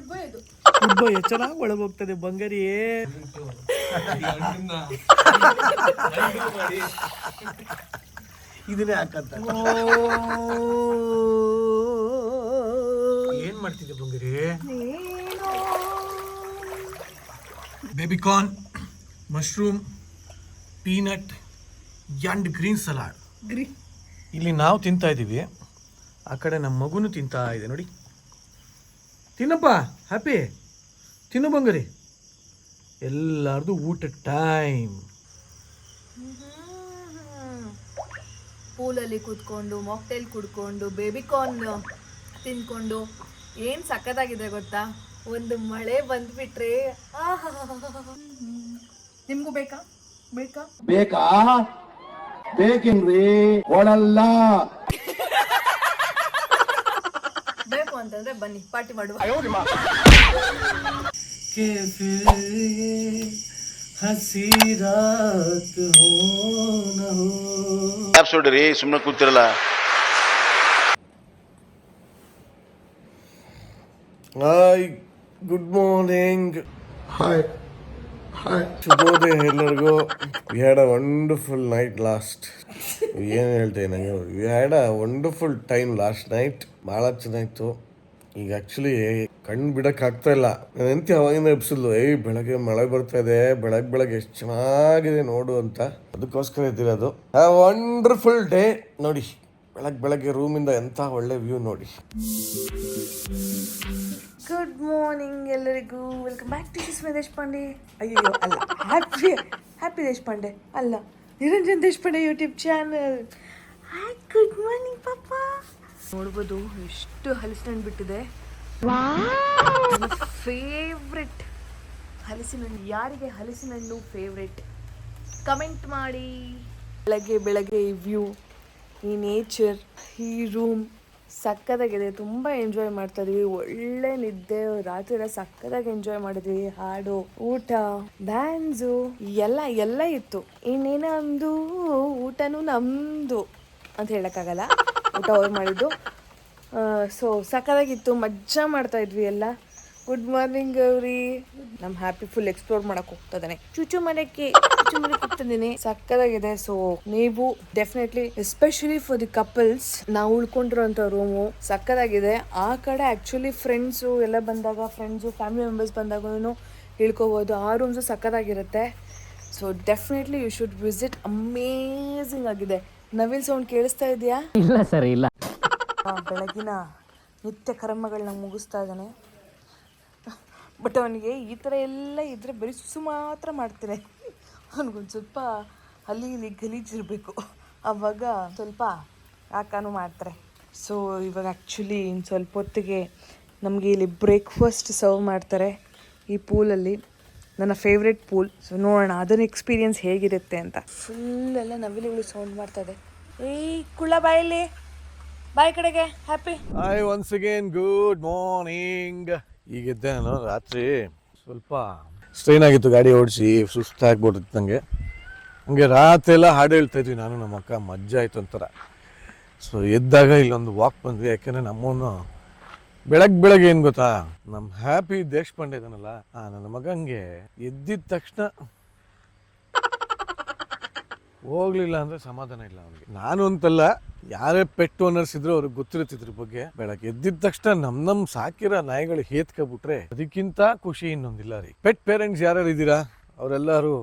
ಫುಟ್ಬಾಲ್ ಎಷ್ಟು ಚೆನ್ನಾಗಿ ಒಳಗೆ ಹೋಗ್ತದೆ ಬಂಗಾರಿಯೇ. ಇದನ್ನೇ ಹಾಕಂತ ಏನ್ ಮಾಡ್ತಿದ್ದೆ ಬಂಗಾರಿ? Baby corn, mushroom, peanut and green salad. ಇಲ್ಲಿ ನಾವು ತಿಂತಾ ಇದ್ದೀವಿ, ಆ ಕಡೆ ನಮ್ಮ ಮಗುನು ತಿಂತಾ ಇದೆ ನೋಡಿ. ತಿನ್ನಪ್ಪ, ಹ್ಯಾಪಿ ತಿನ್ನು ಬಂಗಾರಿ. ಎಲ್ಲಾರ್ದು ಊಟ ಟೈಮ್. ಪೂಲಲ್ಲಿ ಕೂತ್ಕೊಂಡು ಮಾಕ್ಟೈಲ್ ಕುಡ್ಕೊಂಡು ಬೇಬಿಕಾರ್ನ್ ತಿನ್ಕೊಂಡು ಏನು ಸಖತ್ತಾಗಿದೆ ಗೊತ್ತಾ. ಒಂದು ಮಳೆ ಬಂದ್ಬಿಟ್ರೆ ನಿಮ್ಗೂ ಬೇಕಾ ಬೇಕಾ ಬೇಕಾ? ಬೇಕೇನ್ರಿ? ಕೊಡಲ್ಲ. ಬೇಕು ಅಂತಂದ್ರೆ ಬನ್ನಿ ಪಾರ್ಟಿ ಮಾಡುವ. ಹಸಿ ರಾತ್ ಹೋ ನ ಹೋ. ಆಪ್ಸ್ ಹೊಡ್ರಿ, ಸುಮ್ಮನೆ ಕೂತಿರಲ್ಲ. Hi, good morning. ಹಾಯ್ ಶುಭೋದಯ ಎಲ್ಲರಿಗೂ. We had a wonderful night last. ಏನು ಹೇಳ್ತೇನೆ ನನಗೆ, we had a wonderful time last night. ಭಾಳ ಚೆನ್ನಾಗಿತ್ತು. ಈಗ ಆ್ಯಕ್ಚುಲಿ ಕಣ್ಣು ಬಿಡಕ್ಕೆ ಆಗ್ತಾ ಇಲ್ಲ. ನಾನು ಎಂತ ಅವಾಗಿಂದ ಎಬ್ಸಿದ್ಲು, ಬೆಳಗ್ಗೆ ಮಳೆ ಬರ್ತಾ ಇದೆ, ಬೆಳಗ್ಗೆ ಎಷ್ಟು ಚೆನ್ನಾಗಿದೆ ನೋಡು ಅಂತ. ಅದಕ್ಕೋಸ್ಕರ ಇದ್ದಿರೋದು. ಆ ವಂಡರ್ಫುಲ್ ಡೇ ನೋಡಿ. ಬೆಳಗ್ಗೆ ರೂಮಿಂದ ಎಂಥ ಒಳ್ಳೆ ವ್ಯೂ ನೋಡಿ. ಗುಡ್ ಮಾರ್ನಿಂಗ್ ಎಲ್ಲರಿಗೂ. Welcome back to Sushmita Deshpande. ಅಯ್ಯೋ ಅಲ್ಲ, ಹ್ಯಾಪಿ ದೇಶಪಾಂಡೆ ಅಲ್ಲ, Niranjan Deshpande YouTube channel. Hi, good morning ಪಾಪ. ನೋಡ್ಬೋದು ಎಷ್ಟು ಹಲಸಿನ ಹಣ್ಣು ಬಿಟ್ಟಿದೆ. ನನ್ನ ಫೇವ್ರೆಟ್ ಹಲಸಿನ ಹಣ್ಣು. ಯಾರಿಗೆ ಹಲಸಿನ ಹಣ್ಣು ಫೇವ್ರೆಟ್ ಕಮೆಂಟ್ ಮಾಡಿ. ಬೆಳಗ್ಗೆ ಈ ವ್ಯೂ, ಈ ನೇಚರ್, ಈ ರೂಮ್ ಸಕ್ಕತ್ತಾಗಿದೆ. ತುಂಬ ಎಂಜಾಯ್ ಮಾಡ್ತಾ ಇದ್ವಿ. ಒಳ್ಳೆ ನಿದ್ದೆ, ರಾತ್ರಿ ಎಲ್ಲ ಸಕ್ಕತ್ತಾಗಿ ಎಂಜಾಯ್ ಮಾಡಿದ್ವಿ. ಹಾಡು, ಊಟ, ಡ್ಯಾನ್ಸು ಎಲ್ಲ ಇತ್ತು. ಇನ್ನೇನೊಂದು ಊಟನೂ ನಮ್ಮದು ಅಂತ ಹೇಳೋಕ್ಕಾಗಲ್ಲ. ಊಟ ಅವ್ರು ಮಾಡಿದ್ದು. ಸೊ ಸಕ್ಕತ್ತಾಗಿತ್ತು, ಮಜಾ ಮಾಡ್ತಾ ಇದ್ವಿ ಎಲ್ಲ. Good morning Gauri. ನಮ್ಮ ಹ್ಯಾಪಿ ಫುಲ್ ಎಕ್ಸ್ಪ್ಲೋರ್ ಮಾಡಕ್ಕೆ ಹೋಗ್ತದಾನೆ. ಚುಚ್ಚು ಮನೆಗೆ ಹೋಗ್ತಿದ್ದೀನಿ. ಸಕ್ಕತ್ತಾಗಿದೆ. ಸೊ ನೀವು definitely, especially for the couples, ನಾವು ಉಳ್ಕೊಂಡಿರೋಂಥ ರೂಮು ಸಕ್ಕತ್ತಾಗಿದೆ. ಆ ಕಡೆ ಆ್ಯಕ್ಚುಲಿ ಫ್ರೆಂಡ್ಸು ಎಲ್ಲ ಬಂದಾಗ, ಫ್ಯಾಮಿಲಿ ಮೆಂಬರ್ಸ್ ಬಂದಾಗ ಇಳ್ಕೋಬೋದು. ಆ ರೂಮ್ಸು ಸಕ್ಕತ್ತಾಗಿರುತ್ತೆ. So definitely you should visit. Amazing ಆಗಿದೆ. ನವಿಲ್ ಸೌಂಡ್ ಕೇಳಿಸ್ತಾ ಇದೆಯಾ? ಇಲ್ಲ ಸರ್, ಇಲ್ಲ. ಬೆಳಗಿನ ನಿತ್ಯ ಕರ್ಮಗಳನ್ನ ಮುಗಿಸ್ತಾ ಇದ್ದಾನೆ. ಬಟ್ ಅವನಿಗೆ ಈ ಥರ ಎಲ್ಲ ಇದ್ದರೆ ಬರೀ ಸುಸು ಮಾತ್ರ ಮಾಡ್ತಾನೆ. ಅವನಿಗೊಂದು ಸ್ವಲ್ಪ ಅಲ್ಲಿ ಗಲೀಜಿರಬೇಕು, ಆವಾಗ ಸ್ವಲ್ಪ ಯಾಕಾನು ಮಾಡ್ತಾರೆ. ಸೊ ಇವಾಗ ಆ್ಯಕ್ಚುಲಿ ಇನ್ನು ಸ್ವಲ್ಪ ಹೊತ್ತಿಗೆ ನಮಗೆ ಇಲ್ಲಿ ಬ್ರೇಕ್ಫಾಸ್ಟ್ ಸರ್ವ್ ಮಾಡ್ತಾರೆ ಈ ಪೂಲಲ್ಲಿ. ನನ್ನ ಫೇವ್ರೆಟ್ ಪೂಲ್. ಸೊ ನೋಡೋಣ ಅದನ್ನ ಎಕ್ಸ್ಪೀರಿಯನ್ಸ್ ಹೇಗಿರುತ್ತೆ ಅಂತ. ಫುಲ್ ಎಲ್ಲ ನವಿಲುಗಳು ಸೌಂಡ್ ಮಾಡ್ತಾ ಇದೆ. ಕುಳ್ಳ ಬಾಯಲ್ಲಿ ಬಾಯ್ ಕಡೆಗೆ. Happy. Hi, once again good morning. ಈಗಿದ್ದೆ ನಾನು. ರಾತ್ರಿ ಸ್ವಲ್ಪ ಸ್ಟ್ರೈನ್ ಆಗಿತ್ತು, ಗಾಡಿ ಓಡಿಸಿ ಸುಸ್ತಾಗ್ಬಿಟ್ಟಿತ್ತು ನನಗೆ. ಹಂಗೆ ರಾತ್ರಿ ಎಲ್ಲ ಹಾಡು ಹೇಳ್ತಾ ಇದ್ವಿ ನಾನು ನಮ್ಮ ಅಕ್ಕ. ಮಜ್ಜಾ ಆಯಿತು ಒಂಥರ. ಸೊ ಎದ್ದಾಗ ಇಲ್ಲೊಂದು ವಾಕ್ ಬಂದ್ವಿ. ಯಾಕೆಂದರೆ ನಮ್ಮವನು ಬೆಳಗ್ಗೆ ಏನು ಗೊತ್ತಾ, ನಮ್ಮ ಹ್ಯಾಪಿ ದೇಶಪಾಂಡೆ ಇದ್ದಾನಲ್ಲ, ನನ್ನ ಮಗಂಗೆ ಎದ್ದಿದ ತಕ್ಷಣ ಹೋಗ್ಲಿಲ್ಲ ಅಂದರೆ ಸಮಾಧಾನ ಇಲ್ಲ ಅವನಿಗೆ. ನಾನು ಅಂತಲ್ಲ, ಯಾರೇ ಪೆಟ್ ಓನರ್ಸ್ ಇದ್ರು ಅವ್ರಿಗೆ ಗೊತ್ತಿರುತ್ತೆ ಇದ್ರ ಬಗ್ಗೆ. ಬೆಳಗ್ಗೆ ಎದ್ದಿದ ತಕ್ಷಣ ನಮ್ಮ ಸಾಕಿರೋ ನಾಯಿಗಳು ಹೇತ್ಕೊಬಿಟ್ರೆ ಅದಕ್ಕಿಂತ ಖುಷಿ ಇನ್ನೊಂದಿಲ್ಲ ರೀ. ಪೆಟ್ ಪೇರೆಂಟ್ಸ್ ಯಾರ್ಯಾರು ಇದ್ದೀರಾ ಅವರೆಲ್ಲರೂ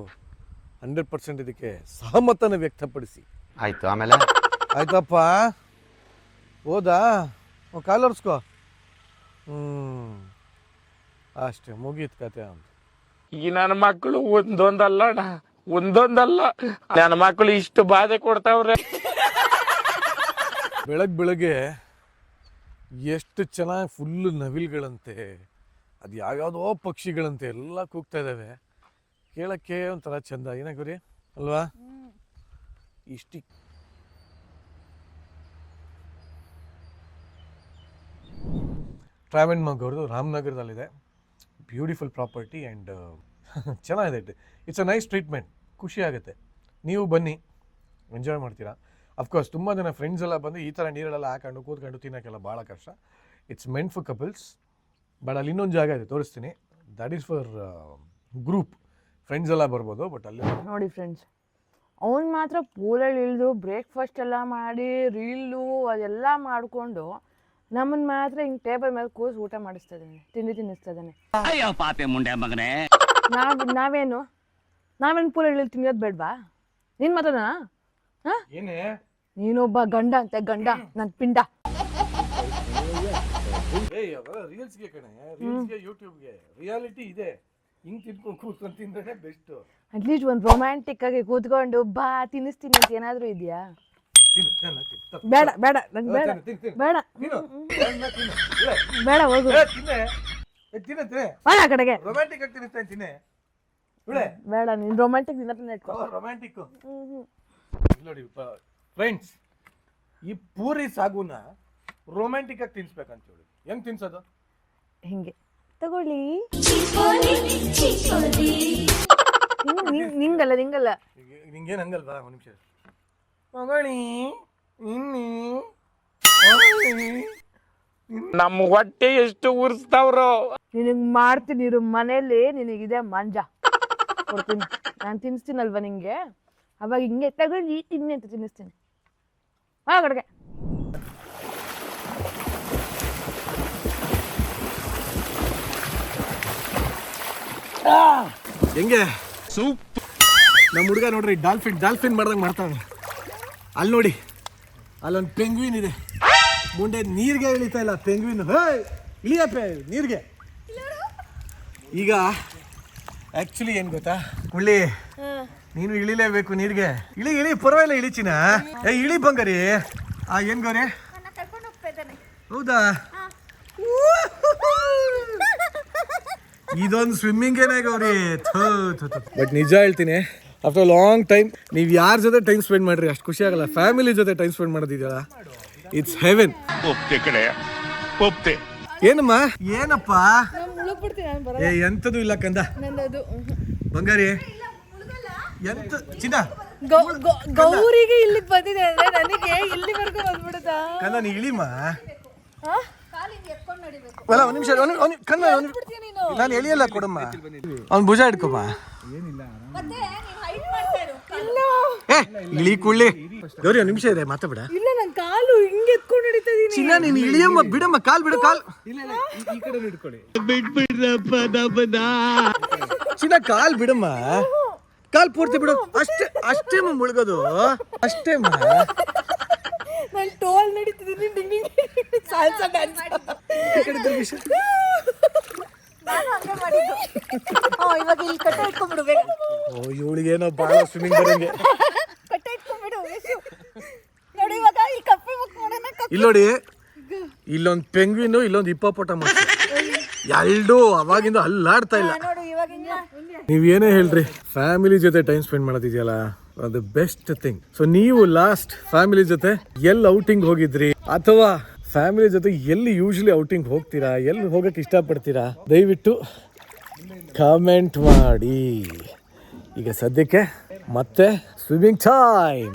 100% ಇದಕ್ಕೆ ಸಹಮತನ ವ್ಯಕ್ತಪಡಿಸಿ. ಆಯ್ತು, ಆಮೇಲೆ ಆಯ್ತಪ್ಪ, ಹೋದಾ ಕಾಲರ್ಸ್ಕೋ, ಅಷ್ಟೇ ಮುಗೀತು ಕತೆ ಅಂತ. ಈ ನನ್ನ ಮಕ್ಕಳು ಒಂದೊಂದಲ್ಲ ನನ್ನ ಮಕ್ಕಳು ಇಷ್ಟು ಬಾಧೆ ಕೊಡ್ತಾವ್ರೆ. ಬೆಳಗ್ಗೆ ಎಷ್ಟು ಚೆನ್ನಾಗಿ ಫುಲ್ಲು ನವಿಲ್ಗಳಂತೆ, ಅದು ಯಾವ್ಯಾವುದೋ ಪಕ್ಷಿಗಳಂತೆ ಎಲ್ಲ ಕೂಗ್ತಾ ಇದ್ದಾವೆ. ಕೇಳೋಕ್ಕೆ ಒಂಥರ ಚಂದ, ಏನಾಗ್ರಿ ಅಲ್ವಾ? ಇಷ್ಟು ಟ್ರಾವೆಲ್ ಮಗ್ ಅವ್ರದ್ದು ರಾಮನಗರದಲ್ಲಿದೆ. ಬ್ಯೂಟಿಫುಲ್ ಪ್ರಾಪರ್ಟಿ ಆ್ಯಂಡ್ ಚೆನ್ನಾಗಿದೆ. It's a nice treatment. ಖುಷಿ ಆಗುತ್ತೆ. ನೀವು ಬನ್ನಿ, ಎಂಜಾಯ್ ಮಾಡ್ತೀರಾ. ಅಫ್ಕೋರ್ಸ್ ತುಂಬ ಜನ ಫ್ರೆಂಡ್ಸ್ ಎಲ್ಲ ಬಂದು ಈ ಥರ ನೀರಲ್ಲೆಲ್ಲ ಹಾಕೊಂಡು ಕೂತ್ಕೊಂಡು ತಿನ್ನೋಕ್ಕೆಲ್ಲ ಭಾಳ ಕಷ್ಟ. It's meant for couples. But ಅಲ್ಲಿ ಇನ್ನೊಂದು ಜಾಗ ಇದೆ, ತೋರಿಸ್ತೀನಿ. That is for group. Friends ಎಲ್ಲ ಬರ್ಬೋದು, ಬಟ್ ಅಲ್ಲಿ ನೋಡಿ ಫ್ರೆಂಡ್ಸ್, ಅವ್ನು ಮಾತ್ರ ಪೂಲಲ್ಲಿ ಇಳಿದು ಬ್ರೇಕ್ಫಾಸ್ಟ್ ಎಲ್ಲ ಮಾಡಿ ರೀಲು ಅದೆಲ್ಲ ಮಾಡಿಕೊಂಡು ನಮ್ಮನ್ನು ಮಾತ್ರ ಹಿಂಗೆ ಟೇಬಲ್ ಮೇಲೆ ಕೂರಿಸಿ ಊಟ ಮಾಡಿಸ್ತಾ ಇದ್ದಾನೆ, ತಿನ್ನಿಸ್ತಾ ಇದ್ದಾನೆ. ಅಯ್ಯೋ ಪಾಪೆ ಮುಂಡೆ ಮಗನೇ. ನಾವೇನು ಪೂಲಲ್ಲಿ ಇಳಿದು ತಿನ್ನೋದು ಬೇಡವಾ? ನೀನು ಮಾತ್ರನಾ? ಹಾಂ, ಏನೇ ನೀನೊಬ್ಬ ಗಂಡ ಅಂತೆ, ಗಂಡ ನನ್ನ ಪಿಂಡ. ರೀಲ್ಸ್ಗೆ ಕಣೆ, ರೀಲ್ಸ್ಗೆ ಯೂಟ್ಯೂಬ್ಗೆ ರಿಯಾಲಿಟಿ ಇದೆ. ಹಿಂಗೆ ತಿನ್ಕೊಂಡು ಕೂತ್ಕೊಂಡು ತಿಂದ್ರೆ ಬೆಸ್ಟು. ಅಟ್ಲೀಸ್ಟ್ ಒಂದು ರೊಮ್ಯಾಂಟಿಕ್ ಆಗಿ ಕೂತ್ಕೊಂಡು ಬಾ ತಿನ್ನಿಸ್ತೀನಿ ಅಂತ ಏನಾದರೂ ಇದೆಯಾ? ಬೇಡ ಬೇಡ ನಂಗೆ ಬೇಡ ಬೇಡ ಬೇಡ, ಹೋಗು ಆ ಕಡೆಗೆ. ರೊಮ್ಯಾಂಟಿಕ್ ಆಗಿ ತಿನ್ನಿಸ್ತಾ ತಿನ್ನೆ. ಬೇಡ, ನೀನು ರೊಮ್ಯಾಂಟಿಕ್ ದಿನ ಇಟ್ಕೋ. ರೊಮ್ಯಾಂಟಿಕ್ ನೋಡಿ ಫ್ರೆಂಡ್ಸ್, ಈ ಪೂರಿ ಸಾಗುನ ರೊಮ್ಯಾಂಟಿಕ್ ಆಗಿ ತಿನ್ಸ್ಬೇಕಂತ ಹೇಳಿ. ಹೆಂಗ್ ತಿನ್ಸೋದು? ಹಿಂಗೆ ತಗೊಳ್ಳಿ. ನಿಂಗಲ್ಲ ನಿಂಗೇನು ಹಂಗಲ್ವಾ? ಒಂದು ನಿಮಿಷ ತಗೊಳ್ಳಿ. ನಮ್ಮ ಹೊಟ್ಟೆ ಎಷ್ಟು ಉರ್ಸ್ತಾವ್ರೋ. ನಿನಗೆ ಮಾಡ್ತೀನಿ ಇರು ಮನೇಲಿ, ನಿನಗಿದೆ ಮಂಜ ಕೊಡ್ತೀನಿ. ನಾನು ತಿನ್ನಿಸ್ತೀನಲ್ವ ನಿಂಗೆ, ಅವಾಗ ಹಿಂಗೆ ತಗೊಳ್ಳಿ ತಿನ್ನಿ ಅಂತ ತಿನ್ನಿಸ್ತೀನಿ. ಆ ಕಡೆಗೆ. ಹೆಂಗೆ ಸೂಪ್. ನಮ್ಮ ಹುಡುಗ ನೋಡ್ರಿ ಡಾಲ್ಫಿನ್ ಮಾಡ್ದಂಗೆ ಮಾಡ್ತಾನೆ. ಅಲ್ಲಿ ನೋಡಿ, ಅಲ್ಲೊಂದು ಪೆಂಗ್ವಿನ್ ಇದೆ. ಮುಂದೆ ನೀರಿಗೆ ಇಳಿತಾ ಇಲ್ಲ ಪೆಂಗ್ವಿನ್. ಇಳಿಯಪ್ಪೆ ನೀರಿಗೆ. ಈಗ ಆ್ಯಕ್ಚುಲಿ ಏನು ಗೊತ್ತಾ ಹುಳ್ಳಿ, ನೀನು ಇಳಿಲೇಬೇಕು ನೀರಿಗೆ. ಇಳಿ ಪರವಾಗಿಲ್ಲ, ಇಳಿಚಿನ ಇಳಿ ಬಂಗಾರಿ. ಏನು ಗೌರಿ? ಹೌದಾ? ಇದೊಂದು ಸ್ವಿಮ್ಮಿಂಗೇನೆ ಗೌರಿ. ಬಟ್ ನಿಜ ಹೇಳ್ತೀನಿ, ಆಫ್ಟರ್ ಲಾಂಗ್ ಟೈಮ್ ನೀವು ಯಾರ ಜೊತೆ ಟೈಮ್ ಸ್ಪೆಂಡ್ ಮಾಡ್ರಿ ಅಷ್ಟು ಖುಷಿ ಆಗಲ್ಲ. ಫ್ಯಾಮಿಲಿ ಜೊತೆ ಟೈಮ್ ಸ್ಪೆಂಡ್ ಮಾಡೋದಿದೆಯಲ್ಲ, ಇಟ್ಸ್ ಹೆವೆನ್. ಏನಮ್ಮ? ಏನಪ್ಪ? ಎಂಥದ್ದು ಇಲ್ಲ ಕಂದ ಬಂಗಾರಿ. ಎಂತ ಚಿನ್ನ ಗೌರಿಗೆ ಇಲ್ಲಿ ಬಂದಿದೆ ಅಂದ್ರೆ ನನಗೆ ಇಲ್ಲಿವರೆಗೂ ಬಂದ್ಬಿಡುತ್ತಾ? ಕಂದ ನೀ ಇಳಿಮ. ಅಲ್ಲ ಒಂದು ನಿಮಿಷ ಕಂದ, ನಾನು ಎಳಿಯಲ್ಲ ಕೊಡಮ್ಮ. ಅವ್ನು ಭುಜ ಹಿಡ್ಕೊಮ್ಮ. ಇಳಿ ಕುಳ್ಳಿ ಗೌರಿ, ಒಂದು ನಿಮಿಷ ಇದೆ ಮಾತಾಡ. ಇಲ್ಲ, ನನ್ನ ಕಾಲು ಹಿಂಗೆ ಎತ್ಕೊಂಡು ಹಿಡಿತಾ ಇದೀನಿ. ಚಿನ್ನ ನೀನು ಇಳಿಯಮ್ಮ, ಬಿಡಮ್ಮ, ಕಾಲ್ ಬಿಡು. ಕಾಲ್ ಈ ಕಡೆ ಇಟ್ಕೊಳ್ಳಿ. ಚಿನ್ನ ಕಾಲ್ ಬಿಡಮ್ಮ, ಕಾಲ್ ಪೂರ್ತಿ ಬಿಡು. ಅಷ್ಟೇ ಮುಳುಗೋದು, ಅಷ್ಟೇ. ನಾನು ಟೋಲ್ ನಡೀತಿದ್ದೀನಿ, ಡಿಂಗ್ ಡಿಂಗ್ ಸಾಲ್ಸಾ ಡ್ಯಾನ್ಸ್. ಇವಾಗ ಇಲ್ಲಿ ಕಟ್ಟೆ ಇಟ್ಕೊಂಡ್ಬಿಡು ಬೇಗ. ಇವಳಿಗೇನೋ ಭಾಳ ಸ್ವಿಮ್ಮಿಂಗ್ ಬರಂಗೆ. ಕಟ್ಟೆ ಇಟ್ಕೊಂಡ್ಬಿಡು ನೋಡಿ. ಇವಾಗ ಈ ಕಪ್ಪೆ ಮುಖ ಮಾಡೋಣ. ಇಲ್ಲಿ ನೋಡಿ, ಇಲ್ಲೊಂದು ಪೆಂಗ್ವಿನು, ಇಲ್ಲೊಂದು ಹಿಪ್ಪೋಪೊಟಮಸ್. ಎರಡು ಅವಾಗಿಂದ ಅಲ್ಲಾಡ್ತಾ ಇಲ್ಲ. ನೀವೇನೇ ಹೇಳ್ರಿ, ಫ್ಯಾಮಿಲಿ ಜೊತೆ ಟೈಮ್ ಸ್ಪೆಂಡ್ ಮಾಡೋದಿದೆಯಲ್ಲ, ಅದು ಬೆಸ್ಟ್ ಥಿಂಗ್. ಸೊ ನೀವು ಲಾಸ್ಟ್ ಫ್ಯಾಮಿಲಿ ಜೊತೆ ಎಲ್ಲಿ ಔಟಿಂಗ್ ಹೋಗಿದ್ರಿ, ಅಥವಾ ಫ್ಯಾಮಿಲಿ ಜೊತೆ ಎಲ್ಲಿ ಯೂಶಲಿ ಔಟಿಂಗ್ ಹೋಗ್ತೀರಾ, ಎಲ್ಲಿ ಹೋಗಕ್ಕೆ ಇಷ್ಟಪಡ್ತೀರಾ, ದಯವಿಟ್ಟು ಕಾಮೆಂಟ್ ಮಾಡಿ. ಈಗ ಸದ್ಯಕ್ಕೆ ಮತ್ತೆ ಸ್ವಿಮ್ಮಿಂಗ್ ಟೈಮ್.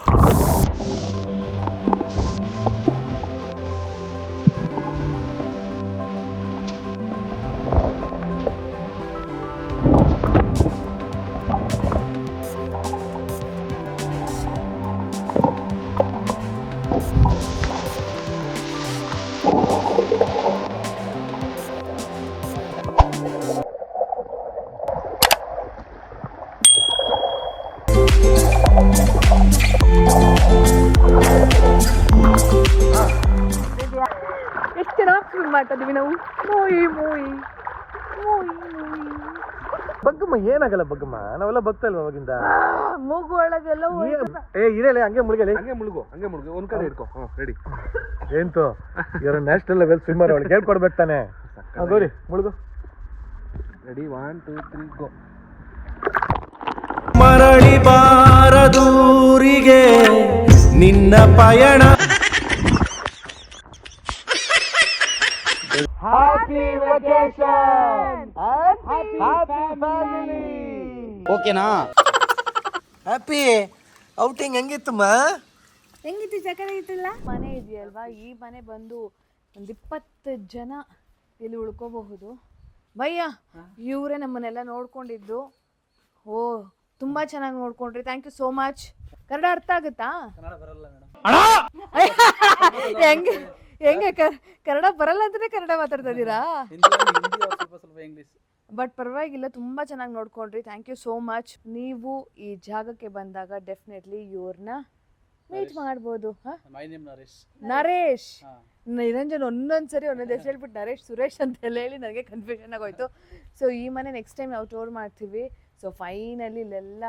ಸ್ವಿಮ್ ಮಾಡ್ತಾ ಇದೀವಿ ನಾವು. ಮೂಯಿ ಮೂಯಿ ಮೂಯಿ ಮೂಯಿ. ಬಗ್ಗಮ್ಮ ಏನಾಗಲ್ಲ ಬಗ್ಗಮ್ಮ, ನಾವೆಲ್ಲ ಬಗ್ತಾ ಇಲ್ವಾ ಅವಾಗಿಂದ? ಮೂಗು ಒಳಗೆಲ್ಲ ಇರಲ್ಲ ಹಂಗೆ ಮುಳುಗಲಿ. ಹಂಗೆ ಮುಳುಗು ಒಂದ್ ಕಡೆ ಇಟ್ಕೋ. ರೆಡಿ. ಎಂತು ಇವರ ನ್ಯಾಷನಲ್ ಲೆವೆಲ್ ಸ್ವಿಮ್ಮರ್ ಅವಳು ಕೇಳ್ಕೊಡ್ಬೇಕು ತಾನೆ. ಗೌರಿ ಮುಳುಗು. Ready 1 2 3 go. ಮರಳಿ ಬಾರದೂರಿಗೆ ನಿನ್ನ ಪಯಣ. ಓಕೆನಾ? ಹ್ಯಾಪಿ ಔಟಿಂಗ್ ಹೆಂಗಿತ್ತಮ್ಮ? ಹೆಂಗಿತ್ತು? ಸಕ್ಕತ್ತಾಗಿತ್ತಲ್ಲ. ಮನೆ ಇದೆಯಲ್ವಾ, ಈ ಮನೆ ಬಂದು ಒಂದು 20 ಜನ ಇಲ್ಲಿ ಉಳ್ಕೋಬಹುದು. ಭಯ್ಯ ಇವರೇ ನಮ್ಮನ್ನೆಲ್ಲ ನೋಡ್ಕೊಂಡಿದ್ದು. ಓ ತುಂಬಾ ಚೆನ್ನಾಗಿ ನೋಡ್ಕೊಂಡ್ರಿ, thank you so much. Kannada ಅರ್ಥ ಆಗುತ್ತಾ? ಹೆಂಗೆ ಹೆಂಗೆ ಕನ್ನಡ ಬರಲ್ಲ ಅಂತಾನೆ ಕನ್ನಡ ಮಾತಾಡ್ತಾ ಇದ್ದೀರಾ? ಬಟ್ ಪರವಾಗಿಲ್ಲ, ತುಂಬ ಚೆನ್ನಾಗಿ ನೋಡ್ಕೊಂಡ್ರಿ, ಥ್ಯಾಂಕ್ ಯು ಸೋ ಮಚ್. ನೀವು ಈ ಜಾಗಕ್ಕೆ ಬಂದಾಗ ಡೆಫಿನೆಟ್ಲಿ ಇವ್ರನ್ನ ಮೀಟ್ ಮಾಡ್ಬೋದು. ನರೇಶ್ ನಿರಂಜನ್ ಒಂದೊಂದ್ಸರಿ ಒಂದೊಂದು ಹೆಸರು ಹೇಳ್ಬಿಟ್ಟು ನರೇಶ್ ಸುರೇಶ್ ಅಂತ ಹೇಳಿ ನನಗೆ ಕನ್ಫ್ಯೂಷನ್ ಆಗೋಯ್ತು. ಸೊ ಈ ಮನೆ ನೆಕ್ಸ್ಟ್ ಟೈಮ್ ನಾವು ಟೂರ್ ಮಾಡ್ತೀವಿ. ಸೊ ಫೈನಲಿ ಇಲ್ಲೆಲ್ಲ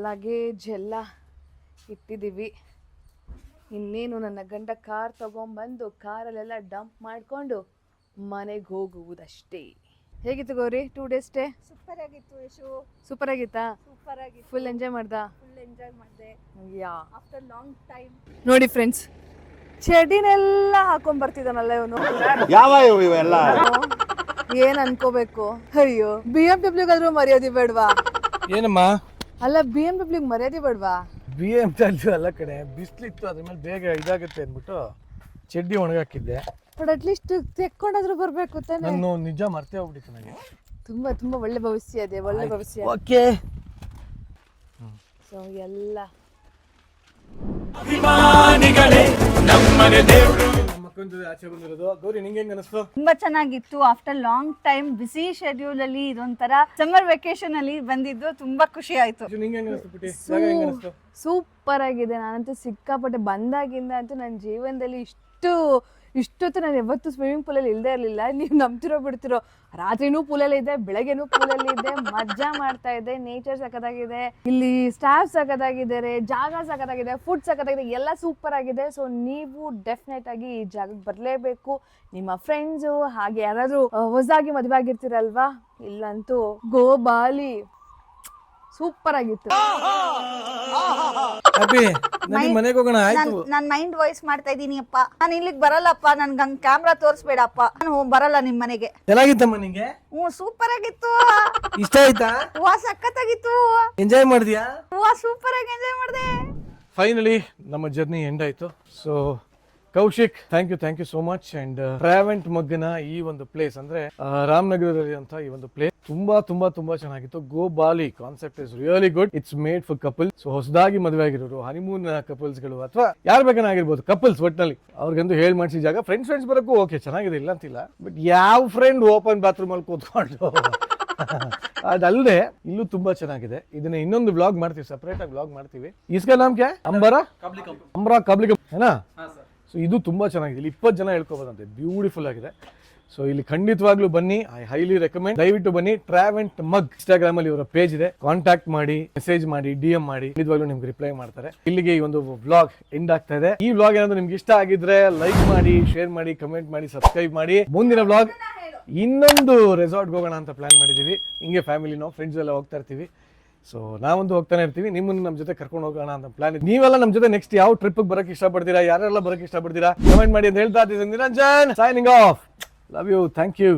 ಲಗೇಜ್ ಎಲ್ಲ ಇಟ್ಟಿದ್ದೀವಿ. ಇನ್ನೇನು ನನ್ನ ಗಂಡ ಕಾರ್ ತೊಗೊಂಬಂದು ಕಾರಲ್ಲೆಲ್ಲ ಡಂಪ್ ಮಾಡಿಕೊಂಡು ಮನೆಗೆ ಹೋಗುವುದಷ್ಟೇ. ಹೇಗಿತ್ತು ಗೌರಿ 2 ಡೇಸ್ ಸ್ಟೇ? ಸೂಪರ್ ಆಗಿತ್ತು ಯಶು. ಸೂಪರ್ ಆಗಿತ್ತಾ? ಸೂಪರ್ ಆಗಿತ್ತು. ಫುಲ್ ಎಂಜಾಯ್ ಮಾಡ್ದಾ? ಫುಲ್ ಎಂಜಾಯ್ ಮಾಡಿದೆ. Yeah after long time. ನೋಡಿ ಫ್ರೆಂಡ್ಸ್, ಚಡಿನೆಲ್ಲ ಹಾಕೊಂಡ್ ಬರ್ತಿದ್ದಾನಲ್ಲ ಇವನು. ಯಾವ ಇವೆಲ್ಲ ಏನ್ ಅನ್ಕೋಬೇಕು? ಅಯ್ಯೋ BMW ಮರ್ಯಾದೆ ಬೇಡ್ವಾ? ಏನಮ್ಮ ಅಲ್ಲ BMW ಮರ್ಯಾದೆ ಬೇಡ್ವಾ? BMW ಅಲ್ಲ ಕಡೆ, ಬಿಸ್ಲಿತ್ತು, ಅದ್ರ ಮೇಲೆ ಬೇಗ ಇದಾಗುತ್ತೆ ಅಂದ್ಬಿಟ್ಟು ಚಡ್ಡಿ ಒಣಗಾಕಿದ್ದೆ. ಬಟ್ ಅಟ್ಲೀಸ್ಟ್ ತೆಕ್ಕೊಂಡಾದ್ರೂ ಬರ್ಬೇಕು ತಾನೆ. ನಾನು ನಿಜ ಮರ್ತೇ ಹೋಗ್ಬಿಟ್ಟಿತ್ತು ನನಗೆ. ತುಂಬಾ ತುಂಬಾ ಒಳ್ಳೆ ಭವಿಷ್ಯ ಇದೆ, ಒಳ್ಳೆ ಭವಿಷ್ಯ. ಓಕೆ. ಸೊ ಎಲ್ಲ ಅಭಿಮಾನಿಗಳೇ ನಮ್ಮನೆ ದೇವರು. ನಮ್ಮ ಅಕ್ಕನ ಜೊತೆ ಆಚೆ ಬಂದಿರೋದು. ಗೌರಿ ನಿಂಗೆ ಹೆಂಗ ಅನಿಸ್ತು? ತುಂಬಾ ಚೆನ್ನಾಗಿತ್ತು. After long time busy schedule ಅಲ್ಲಿ ಇದೊಂಥರ ಸಮ್ಮರ್ ವೆಕೇಶನ್ ಅಲ್ಲಿ ಬಂದಿದ್ದು ತುಂಬಾ ಖುಷಿ ಆಯ್ತು. ನಿಂಗೆ ಹೆಂಗ ಅನಿಸ್ತು ಪುಟಿ? ಜಾಗ ಹೆಂಗ ಅನಿಸ್ತು? ಸೂಪರ್ ಆಗಿದೆ. ನಾನಂತೂ ಸಿಕ್ಕಾಪಟ್ಟೆ ಬಂದಾಗಿಂದ ಅಂತೂ ನನ್ನ ಜೀವನದಲ್ಲಿ ಇಷ್ಟೊತ್ತು ನಾನು ಯಾವತ್ತೂ ಸ್ವಿಮ್ಮಿಂಗ್ ಪೂಲಲ್ಲಿ ಇಲ್ಲದೆ ಇರಲಿಲ್ಲ. ನೀವು ನಂಬ್ತಿರೋ ಬಿಡ್ತಿರೋ, ರಾತ್ರಿನೂ ಪೂಲಲ್ಲಿ ಇದ್ದೆ, ಬೆಳಗ್ಗೆನೂ ಪೂಲಲ್ಲಿ ಇದ್ದೆ, ಮಜಾ ಮಾಡ್ತಾ ಇದ್ದೆ. ನೇಚರ್ ಸಖತ್ತಾಗಿದೆ, ಇಲ್ಲಿ ಸ್ಟಾಫ್ ಸಖತ್ತಾಗಿದ್ದಾರೆ, ಜಾಗ ಸಖತ್ತಾಗಿದೆ, ಫುಡ್ ಸಖತ್ತಾಗಿದೆ, ಎಲ್ಲ ಸೂಪರ್ ಆಗಿದೆ. ಸೊ ನೀವು ಡೆಫಿನೆಟ್ ಆಗಿ ಈ ಜಾಗಕ್ಕೆ ಬರಲೇಬೇಕು. ನಿಮ್ಮ ಫ್ರೆಂಡ್ಸು ಹಾಗೆ ಯಾರಾದರೂ ಹೊಸದಾಗಿ ಮದುವೆ ಆಗಿರ್ತೀರಲ್ವಾ, ಇಲ್ಲಂತೂ ಗೋ ಬಾಲಿ ಸೂಪರ್ ಆಗಿತ್ತು. ಹ್ಯಾಪಿ ನನಗೆ ಮನೆಗೆ ಹೋಗೋಣ. ಆಯ್ತು, ನಾನ್ ಮೈಂಡ್ ವಾಯ್ಸ್ ಮಾಡ್ತಾ ಇದೀನಿ ಅಪ್ಪ. ನಾನು ಇಲ್ಲಿಗೆ ಬರಲ್ಲಪ್ಪ, ನನ್ಗೆ ಹಂಗ್ ಕ್ಯಾಮ್ರಾ ತೋರಿಸ್ಬೇಡಪ್ಪ. ನಾನು ಬರಲ್ಲ ನಿಮ್ ಮನೆಗೆ. ಚೆನ್ನಾಗಿತ್ತಮ್ಮ ನಿಂಗೆ? ಸೂಪರ್ ಆಗಿತ್ತು. ಇಷ್ಟ ಆಯ್ತಾ? ಸಖತ್ತಾಗಿತ್ತು. ಎಂಜಾಯ್ ಮಾಡಿದ್ಯಾ? ಸೂಪರ್ ಆಗಿ ಎಂಜಾಯ್ ಮಾಡಿದೆ. ಫೈನಲಿ ನಮ್ಮ ಜರ್ನಿ ಎಂಡ್ ಆಯ್ತು. So Kaushik, thank you so much. And Travent ಮಗ್ಗನ ಈ ಒಂದು ಪ್ಲೇಸ್ ಅಂದ್ರೆ ರಾಮನಗರದಲ್ಲಿ ಅಂತ ಈ ಒಂದು ಪ್ಲೇಸ್ ತುಂಬಾ ತುಂಬಾ ತುಂಬಾ ಚೆನ್ನಾಗಿತ್ತು. Go Bali concept is really good. It's made for couple. So ಹೊಸದಾಗಿ ಮದುವೆ ಆಗಿರೋರು, ಹನಿಮೂನ್ ಕಪಲ್ಸ್ ಗಳು ಅಥವಾ ಯಾರು ಬೇಕಾಗಿರ್ಬೋದು, ಕಪಲ್ಸ್ ಒಟ್ಟಿನಲ್ಲಿ ಅವ್ರಿಗಂತೂ ಹೇಳಿ ಮಾಡಿಸಿ ಜಾಗ. ಫ್ರೆಂಡ್ಸ್ ಬರೋಕ್ಕೂ ಓಕೆ ಚೆನ್ನಾಗಿದೆ, ಇಲ್ಲ ಅಂತಿಲ್ಲ. ಬಟ್ ಯಾವ ಫ್ರೆಂಡ್ ಓಪನ್ ಬಾತ್ರೂಮ್ ಅಲ್ಲಿ ಕೂತ್ಕೊಂಡು ಅದಲ್ಲದೆ ಇಲ್ಲೂ ತುಂಬಾ ಚೆನ್ನಾಗಿದೆ. ಇದನ್ನ ಇನ್ನೊಂದು ವ್ಲಾಗ್ ಮಾಡ್ತೀವಿ, ಸಪರೇಟ್ ಆಗಿ ವ್ಲಾಗ್ ಮಾಡ್ತೀವಿ. ಇಸ್ಕಾ ನಾಮ್ ಕ್ಯಾ? ಅಂಬರಾ ಕಾಬ್ಲಿಕಂ ಏನಾ? ಸೊ ಇದು ತುಂಬ ಚೆನ್ನಾಗಿದೆ. ಇಲ್ಲಿ 20 ಜನ ಹೇಳ್ಕೊಬೋದಂತೆ, ಬ್ಯೂಟಿಫುಲ್ ಆಗಿದೆ. ಸೊ ಇಲ್ಲಿ ಖಂಡಿತವಾಗ್ಲೂ ಬನ್ನಿ, ಐ ಹೈಲಿ ರೆಕಮೆಂಡ್. ದಯವಿಟ್ಟು ಬನ್ನಿ. ಟ್ರಾವೆಂಟ್ ಮಗ್ ಇನ್ಸ್ಟಾಗ್ರಾಮ್ ಅಲ್ಲಿ ಇವರ ಪೇಜ್ ಇದೆ, ಕಾಂಟ್ಯಾಕ್ಟ್ ಮಾಡಿ, ಮೆಸೇಜ್ ಮಾಡಿ, DM ಮಾಡಿ, ಖಂಡಿತವಾಗ್ಲೂ ನಿಮ್ಗೆ ರಿಪ್ಲೈ ಮಾಡ್ತಾರೆ. ಇಲ್ಲಿಗೆ ಈ ಒಂದು ವ್ಲಾಗ್ ಎಂಡ್ ಆಗ್ತಾ ಇದೆ. ಈ ವ್ಲಾಗ್ ಏನಾದ್ರು ನಿಮ್ಗೆ ಇಷ್ಟ ಆಗಿದ್ರೆ ಲೈಕ್ ಮಾಡಿ, ಶೇರ್ ಮಾಡಿ, ಕಮೆಂಟ್ ಮಾಡಿ, ಸಬ್ಸ್ಕ್ರೈಬ್ ಮಾಡಿ. ಮುಂದಿನ ವ್ಲಾಗ್ ಇನ್ನೊಂದು ರೆಸಾರ್ಟ್ಗೆ ಹೋಗೋಣ ಅಂತ ಪ್ಲಾನ್ ಮಾಡಿದ್ದೀವಿ. ಹಿಂಗೆ ಫ್ಯಾಮಿಲಿ ನಾವು ಫ್ರೆಂಡ್ಸ್ ಎಲ್ಲ ಹೋಗ್ತಾ ಇರ್ತೀವಿ. ಸೊ ನಾವಂತೂ ಹೋಗ್ತಾನೆ ಇರ್ತೀವಿ, ನಿಮ್ಮನ್ನು ನಮ್ಮ ಜೊತೆ ಕರ್ಕೊಂಡು ಹೋಗೋಣ ಅಂತ ಪ್ಲಾನ್ ಇದೆ. ನೀವೆಲ್ಲ ನಮ್ಮ ಜೊತೆ ನೆಕ್ಸ್ಟ್ ಯಾವ ಟ್ರಿಪ್ ಬರಕ್ಕೆ ಇಷ್ಟಪಡ್ತೀರಾ, ಯಾರೆಲ್ಲ ಬರಕ್ಕೆ ಇಷ್ಟಪಡ್ತೀರಾ ಕಮೆಂಟ್ ಮಾಡಿ ಅಂತ ಹೇಳ್ತಾ ಇದ್ದೀನಿ. Niranjan signing off. Love you, thank you.